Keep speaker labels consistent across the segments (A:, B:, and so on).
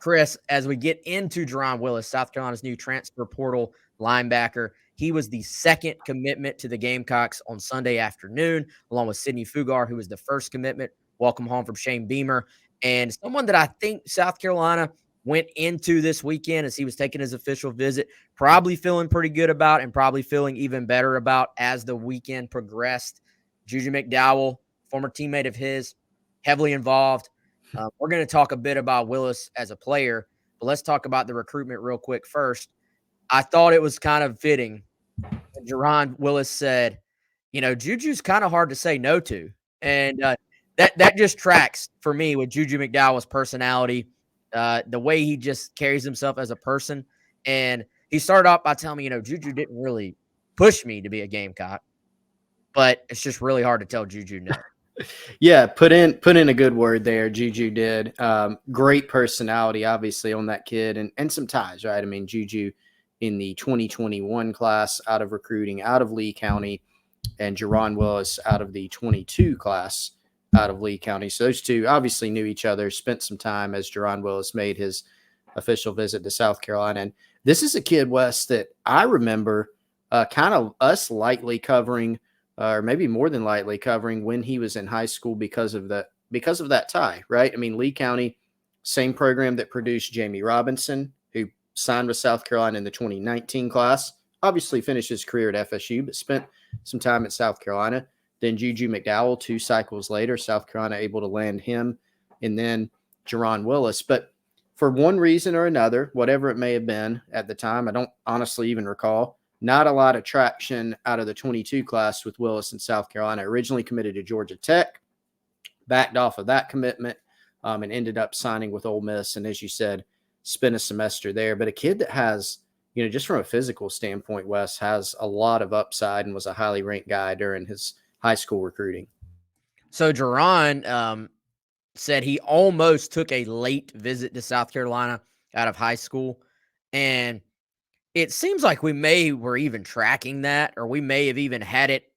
A: Chris, as we get into Jaron Willis, South Carolina's new transfer portal linebacker, he was the second commitment to the Gamecocks on Sunday afternoon, along with Sidney Fugar, who was the first commitment. Welcome home from Shane Beamer. And someone that I think South Carolina went into this weekend as he was taking his official visit, probably feeling pretty good about and probably feeling even better about as the weekend progressed. Juju McDowell, former teammate of his, heavily involved. We're going to talk a bit about Willis as a player, but let's talk about the recruitment real quick first. I thought it was kind of fitting when Jaron Willis said, Juju's kind of hard to say no to. And that just tracks for me with Juju McDowell's personality, the way he just carries himself as a person. And he started off by telling me, Juju didn't really push me to be a Gamecock, but it's just really hard to tell Juju no.
B: Yeah, put in a good word there. Juju did. Great personality, obviously, on that kid, and some ties, right? I mean, Juju in the 2021 class out of recruiting out of Lee County, and Jaron Willis out of the 22 class out of Lee County. So those two obviously knew each other, spent some time as Jaron Willis made his official visit to South Carolina. And this is a kid, Wes, that I remember kind of us lightly covering, or maybe more than lightly covering, when he was in high school because of that tie, right? I mean, Lee County, same program that produced Jamie Robinson, who signed with South Carolina in the 2019 class, obviously finished his career at FSU, but spent some time at South Carolina. Then Juju McDowell, 2 cycles later, South Carolina able to land him, and then Jaron Willis. But for one reason or another, whatever it may have been at the time, I don't honestly even recall, not a lot of traction out of the 22 class with Willis in South Carolina. Originally committed to Georgia Tech, backed off of that commitment, and ended up signing with Ole Miss. And as you said, spent a semester there. But a kid that has, just from a physical standpoint, Wes, has a lot of upside and was a highly ranked guy during his high school recruiting.
A: So Jaron said he almost took a late visit to South Carolina out of high school. And it seems like were even tracking that, or we may have even had it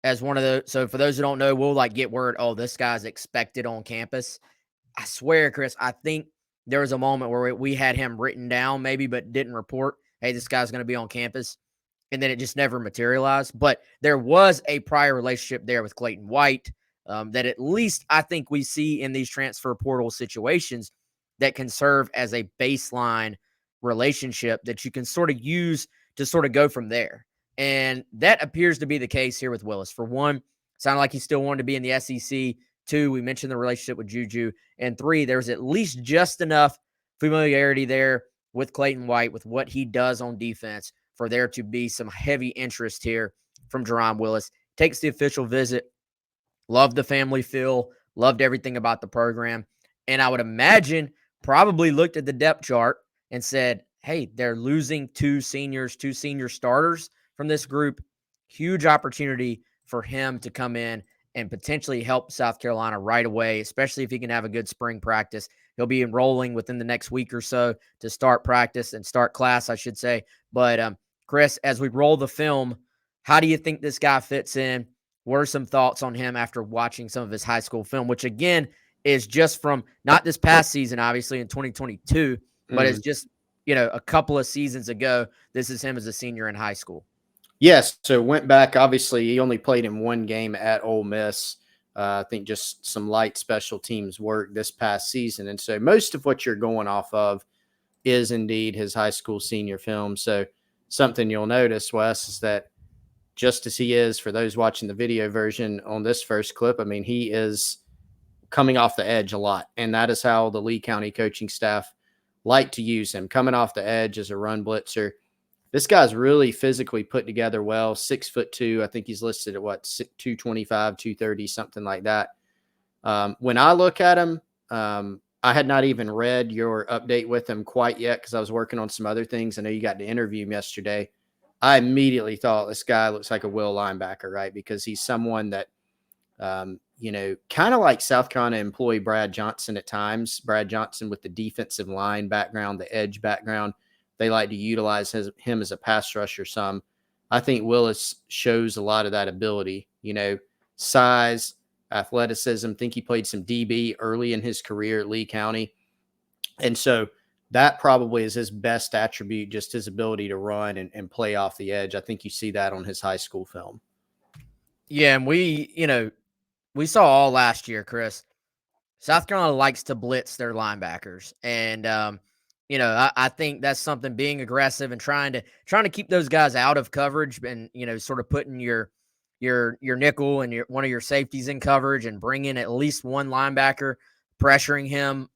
A: as one of those. So for those who don't know, we'll get word, this guy's expected on campus. I swear, Chris, I think there was a moment where we had him written down maybe, but didn't report, hey, this guy's going to be on campus. And then it just never materialized. But there was a prior relationship there with Clayton White that at least I think we see in these transfer portal situations that can serve as a baseline relationship that you can sort of use to sort of go from there. And that appears to be the case here with Willis. For one, sounded like he still wanted to be in the SEC. 2, we mentioned the relationship with Juju. And 3, there's at least just enough familiarity there with Clayton White, with what he does on defense, for there to be some heavy interest here from Jaron Willis. Takes the official visit. Loved the family feel. Loved everything about the program. And I would imagine probably looked at the depth chart and said, hey, they're losing 2 senior starters from this group. Huge opportunity for him to come in and potentially help South Carolina right away, especially if he can have a good spring practice. He'll be enrolling within the next week or so to start practice and start class, I should say. But Chris, as we roll the film, how do you think this guy fits in? What are some thoughts on him after watching some of his high school film, which again is just from not this past season, obviously in 2022, but it's just, a couple of seasons ago. This is him as a senior in high school.
B: Yes. So went back, obviously he only played in 1 game at Ole Miss. I think just some light special teams work this past season. And so most of what you're going off of is indeed his high school senior film. So something you'll notice, Wes, is that just as he is, for those watching the video version on this first clip, I mean, he is coming off the edge a lot. And that is how the Lee County coaching staff like to use him, coming off the edge as a run blitzer. This guy's really physically put together well, 6'2". I think he's listed at 225, 230, something like that. When I look at him, I had not even read your update with him quite yet because I was working on some other things. I know you got to interview him yesterday. I immediately thought this guy looks like a will linebacker, right? Because he's someone that, kind of like South Carolina employee Brad Johnson at times. Brad Johnson with the defensive line background, the edge background. They like to utilize him as a pass rusher some. I think Willis shows a lot of that ability, size, athleticism. I think he played some DB early in his career at Lee County. And so that probably is his best attribute, just his ability to run and play off the edge. I think you see that on his high school film.
A: Yeah, and we saw all last year, Chris. South Carolina likes to blitz their linebackers, and I think that's something, being aggressive and trying to keep those guys out of coverage, and sort of putting your nickel and one of your safeties in coverage, and bringing at least one linebacker, pressuring him.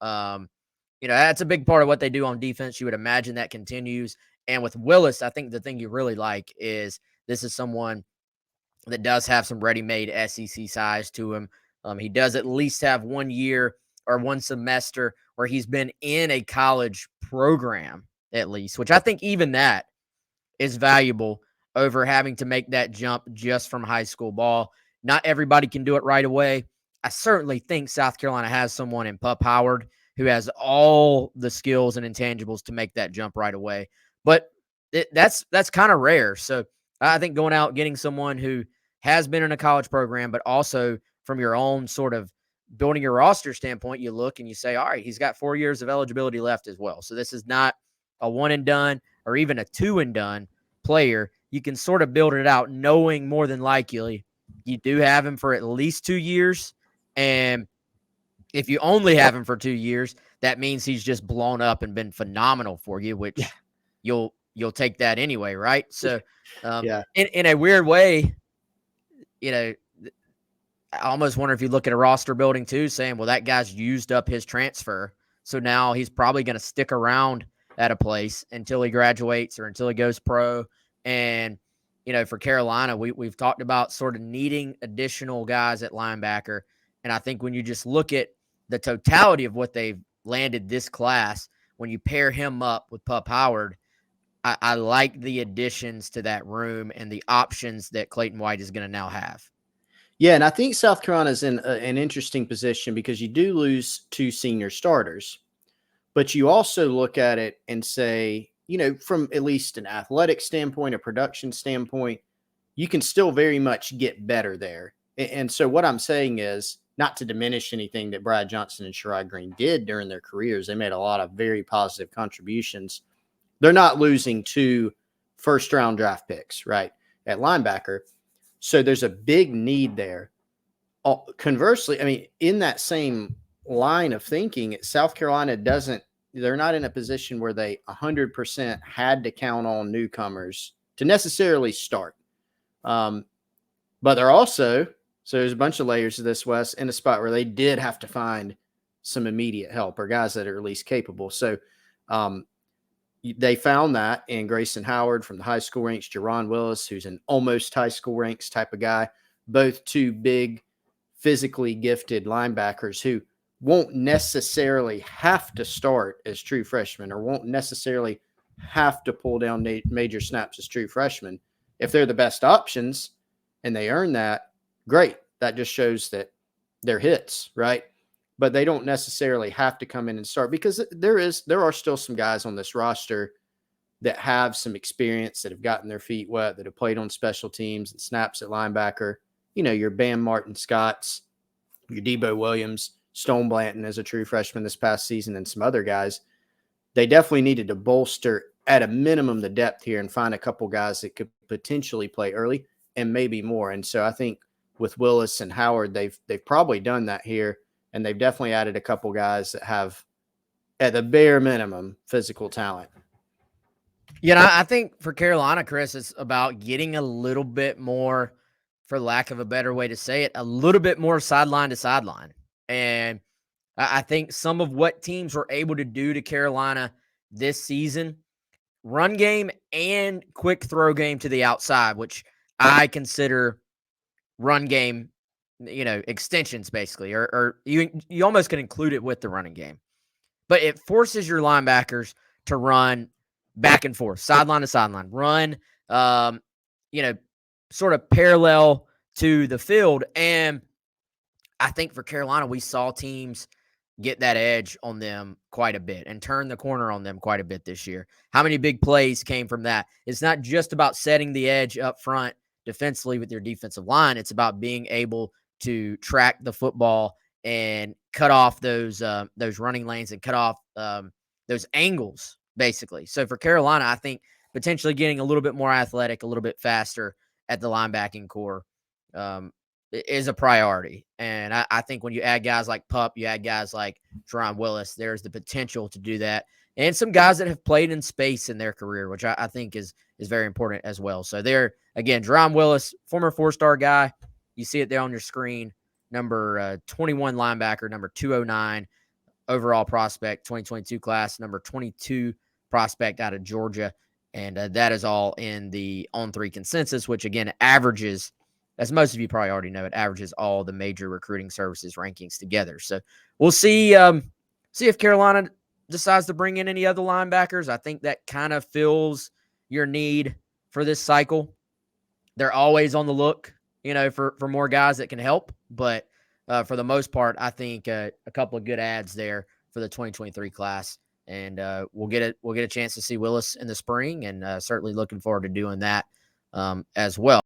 A: That's a big part of what they do on defense. You would imagine that continues. And with Willis, I think the thing you really like is this is someone that does have some ready-made SEC size to him. He does at least have 1 year or one semester where he's been in a college program, at least, which I think even that is valuable over having to make that jump just from high school ball. Not everybody can do it right away. I certainly think South Carolina has someone in Pup Howard who has all the skills and intangibles to make that jump right away. But that's kind of rare. So I think going out, getting someone who has been in a college program, but also from your own sort of building your roster standpoint, you look and you say, all right, he's got 4 years of eligibility left as well. So this is not a one and done or even a two and done player. You can sort of build it out knowing more than likely you do have him for at least 2 years. And if you only have him for 2 years, that means he's just blown up and been phenomenal for you, which you'll take that anyway, right? So in a weird way, I almost wonder if you look at a roster building too, saying, well, that guy's used up his transfer, so now he's probably going to stick around at a place until he graduates or until he goes pro. And for Carolina, we've talked about sort of needing additional guys at linebacker, and I think when you just look at the totality of what they've landed this class, when you pair him up with Pup Howard, I like the additions to that room and the options that Clayton White is going to now have.
B: Yeah, and I think South Carolina is in an interesting position because you do lose 2 senior starters, but you also look at it and say, from at least an athletic standpoint, a production standpoint, you can still very much get better there. And so what I'm saying is, not to diminish anything that Brad Johnson and Sherrod Green did during their careers. They made a lot of very positive contributions. They're not losing 2 first-round draft picks, right, at linebacker. So there's a big need there. Conversely, I mean, in that same line of thinking, South Carolina they're not in a position where they 100% had to count on newcomers to necessarily start. But they're also, so there's a bunch of layers of this, Wes, in a spot where they did have to find some immediate help or guys that are at least capable. So they found that in Grayson Howard from the high school ranks, Jaron Willis, who's an almost high school ranks type of guy, both 2 big, physically gifted linebackers who won't necessarily have to start as true freshmen or won't necessarily have to pull down major snaps as true freshmen. If they're the best options and they earn that, great. That just shows that they're hits, right? But they don't necessarily have to come in and start because there are still some guys on this roster that have some experience, that have gotten their feet wet, that have played on special teams and snaps at linebacker. Your Bam Martin Scotts, your Debo Williams, Stone Blanton as a true freshman this past season, and some other guys. They definitely needed to bolster at a minimum the depth here and find a couple guys that could potentially play early and maybe more. And so I think with Willis and Howard, they've probably done that here. And they've definitely added a couple guys that have, at the bare minimum, physical talent.
A: I think for Carolina, Chris, it's about getting a little bit more, for lack of a better way to say it, a little bit more sideline to sideline. And I think some of what teams were able to do to Carolina this season, run game and quick throw game to the outside, which I consider run game, extensions basically, or you almost can include it with the running game. But it forces your linebackers to run back and forth, sideline to sideline, run, sort of parallel to the field. And I think for Carolina, we saw teams get that edge on them quite a bit and turn the corner on them quite a bit this year. How many big plays came from that? It's not just about setting the edge up front defensively with your defensive line. It's about being able to track the football and cut off those running lanes and cut off those angles, basically. So for Carolina, I think potentially getting a little bit more athletic, a little bit faster at the linebacking core is a priority. And I think when you add guys like Pup, you add guys like Jaron Willis, there's the potential to do that. And some guys that have played in space in their career, which I think is very important as well. So there, again, Jaron Willis, former 4-star guy. You see it there on your screen. Number 21 linebacker, number 209 overall prospect, 2022 class, number 22 prospect out of Georgia. And that is all in the On3 consensus, which again averages, as most of you probably already know, it averages all the major recruiting services rankings together. So we'll see if Carolina decides to bring in any other linebackers. I think that kind of fills your need for this cycle. They're always on the look, for more guys that can help. But for the most part, I think a couple of good ads there for the 2023 class. And we'll get a chance to see Willis in the spring, and certainly looking forward to doing that as well.